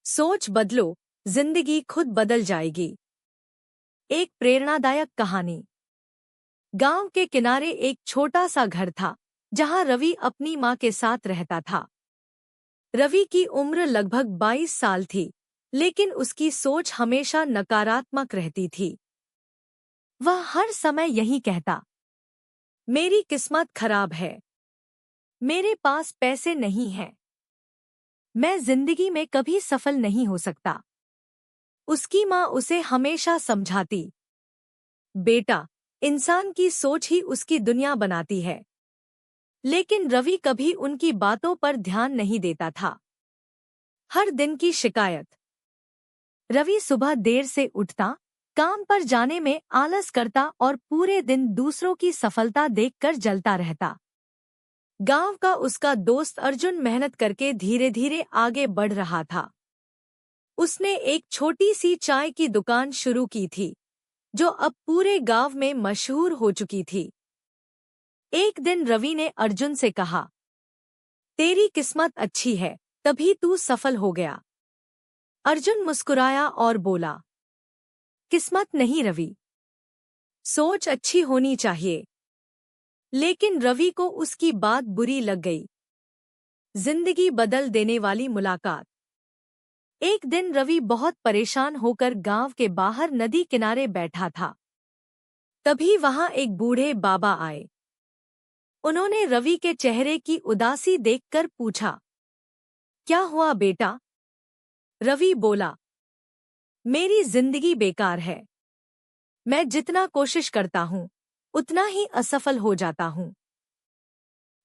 सोच बदलो, जिंदगी खुद बदल जाएगी। एक प्रेरणादायक कहानी। गांव के किनारे एक छोटा सा घर था जहां रवि अपनी मां के साथ रहता था। रवि की उम्र लगभग 22 साल थी, लेकिन उसकी सोच हमेशा नकारात्मक रहती थी। वह हर समय यही कहता, मेरी किस्मत खराब है, मेरे पास पैसे नहीं हैं, मैं जिंदगी में कभी सफल नहीं हो सकता। उसकी मां उसे हमेशा समझाती, बेटा, इंसान की सोच ही उसकी दुनिया बनाती है। लेकिन रवि कभी उनकी बातों पर ध्यान नहीं देता था। हर दिन की शिकायत। रवि सुबह देर से उठता, काम पर जाने में आलस करता और पूरे दिन दूसरों की सफलता देखकर जलता रहता। गांव का उसका दोस्त अर्जुन मेहनत करके धीरे धीरे आगे बढ़ रहा था। उसने एक छोटी सी चाय की दुकान शुरू की थी, जो अब पूरे गांव में मशहूर हो चुकी थी। एक दिन रवि ने अर्जुन से कहा, तेरी किस्मत अच्छी है, तभी तू सफल हो गया। अर्जुन मुस्कुराया और बोला, किस्मत नहीं रवि, सोच अच्छी होनी चाहिए। लेकिन रवि को उसकी बात बुरी लग गई। जिंदगी बदल देने वाली मुलाकात। एक दिन रवि बहुत परेशान होकर गांव के बाहर नदी किनारे बैठा था। तभी वहां एक बूढ़े बाबा आए। उन्होंने रवि के चेहरे की उदासी देखकर पूछा, क्या हुआ बेटा? रवि बोला, मेरी जिंदगी बेकार है। मैं जितना कोशिश करता हूँ, उतना ही असफल हो जाता हूँ।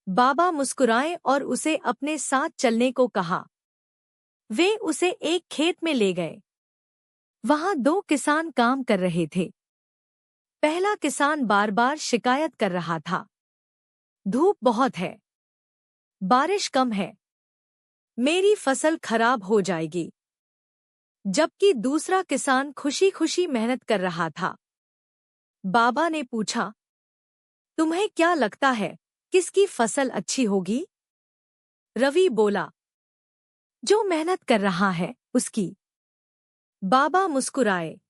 बाबा मुस्कुराए और उसे अपने साथ चलने को कहा। वे उसे एक खेत में ले गए। वहां दो किसान काम कर रहे थे। पहला किसान बार बार शिकायत कर रहा था, धूप बहुत है, बारिश कम है, मेरी फसल खराब हो जाएगी। जबकि दूसरा किसान खुशी खुशी मेहनत कर रहा था। बाबा ने पूछा, तुम्हें क्या लगता है, किसकी फसल अच्छी होगी? रवि बोला, जो मेहनत कर रहा है उसकी। बाबा मुस्कुराए,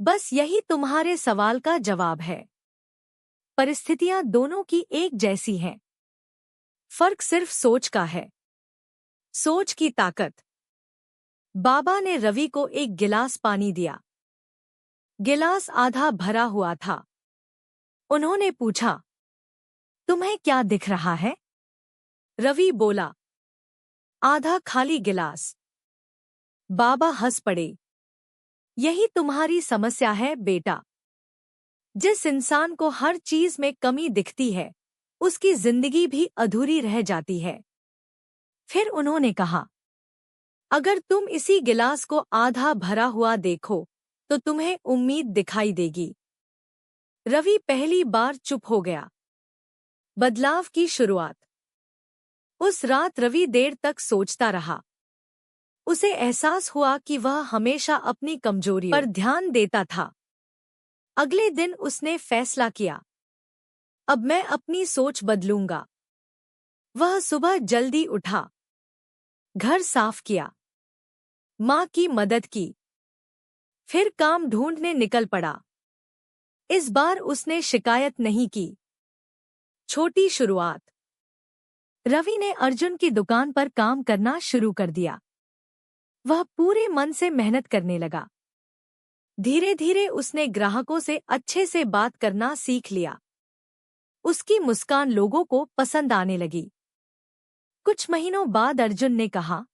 बस यही तुम्हारे सवाल का जवाब है। परिस्थितियां दोनों की एक जैसी हैं। फर्क सिर्फ सोच का है। सोच की ताकत। बाबा ने रवि को एक गिलास पानी दिया। गिलास आधा भरा हुआ था। उन्होंने पूछा, तुम्हें क्या दिख रहा है? रवि बोला, आधा खाली गिलास। बाबा हंस पड़े, यही तुम्हारी समस्या है बेटा। जिस इंसान को हर चीज में कमी दिखती है, उसकी जिंदगी भी अधूरी रह जाती है। फिर उन्होंने कहा, अगर तुम इसी गिलास को आधा भरा हुआ देखो, तो तुम्हें उम्मीद दिखाई देगी। रवि पहली बार चुप हो गया। बदलाव की शुरुआत। उस रात रवि देर तक सोचता रहा। उसे एहसास हुआ कि वह हमेशा अपनी कमजोरियों पर ध्यान देता था। अगले दिन उसने फैसला किया, अब मैं अपनी सोच बदलूंगा। वह सुबह जल्दी उठा, घर साफ किया, माँ की मदद की, फिर काम ढूंढने निकल पड़ा। इस बार उसने शिकायत नहीं की। छोटी शुरुआत। रवि ने अर्जुन की दुकान पर काम करना शुरू कर दिया। वह पूरे मन से मेहनत करने लगा। धीरे धीरे उसने ग्राहकों से अच्छे से बात करना सीख लिया। उसकी मुस्कान लोगों को पसंद आने लगी। कुछ महीनों बाद अर्जुन ने कहा,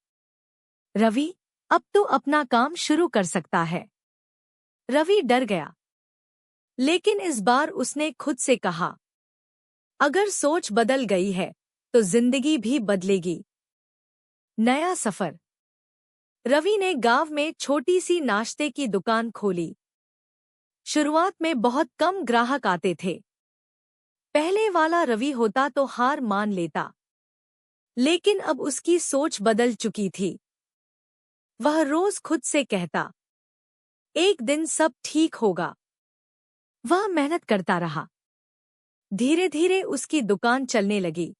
रवि, अब तो अपना काम शुरू कर सकता है। रवि डर गया, लेकिन इस बार उसने खुद से कहा, अगर सोच बदल गई है, तो जिंदगी भी बदलेगी। नया सफर। रवि ने गांव में छोटी सी नाश्ते की दुकान खोली। शुरुआत में बहुत कम ग्राहक आते थे। पहले वाला रवि होता तो हार मान लेता। लेकिन अब उसकी सोच बदल चुकी थी। वह रोज खुद से कहता, एक दिन सब ठीक होगा। वह मेहनत करता रहा। धीरे धीरे उसकी दुकान चलने लगी।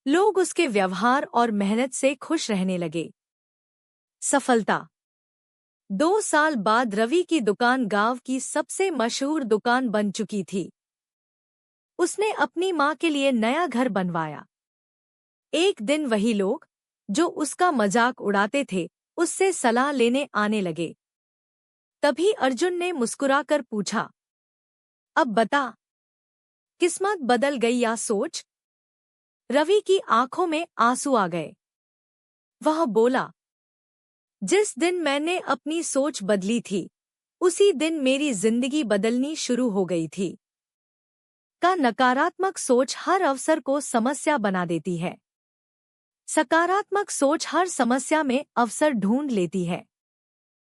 लोग उसके व्यवहार और मेहनत से खुश रहने लगे। सफलता। 2 साल बाद रवि की दुकान गांव की सबसे मशहूर दुकान बन चुकी थी। उसने अपनी मां के लिए नया घर बनवाया। एक दिन वही लोग, जो उसका मजाक उड़ाते थे, उससे सलाह लेने आने लगे। तभी अर्जुन ने मुस्कुराकर पूछा, अब बता, किस्मत बदल गई या सोच? रवि की आंखों में आंसू आ गए। वह बोला, जिस दिन मैंने अपनी सोच बदली थी, उसी दिन मेरी जिंदगी बदलनी शुरू हो गई थी। का नकारात्मक सोच हर अवसर को समस्या बना देती है। सकारात्मक सोच हर समस्या में अवसर ढूंढ लेती है।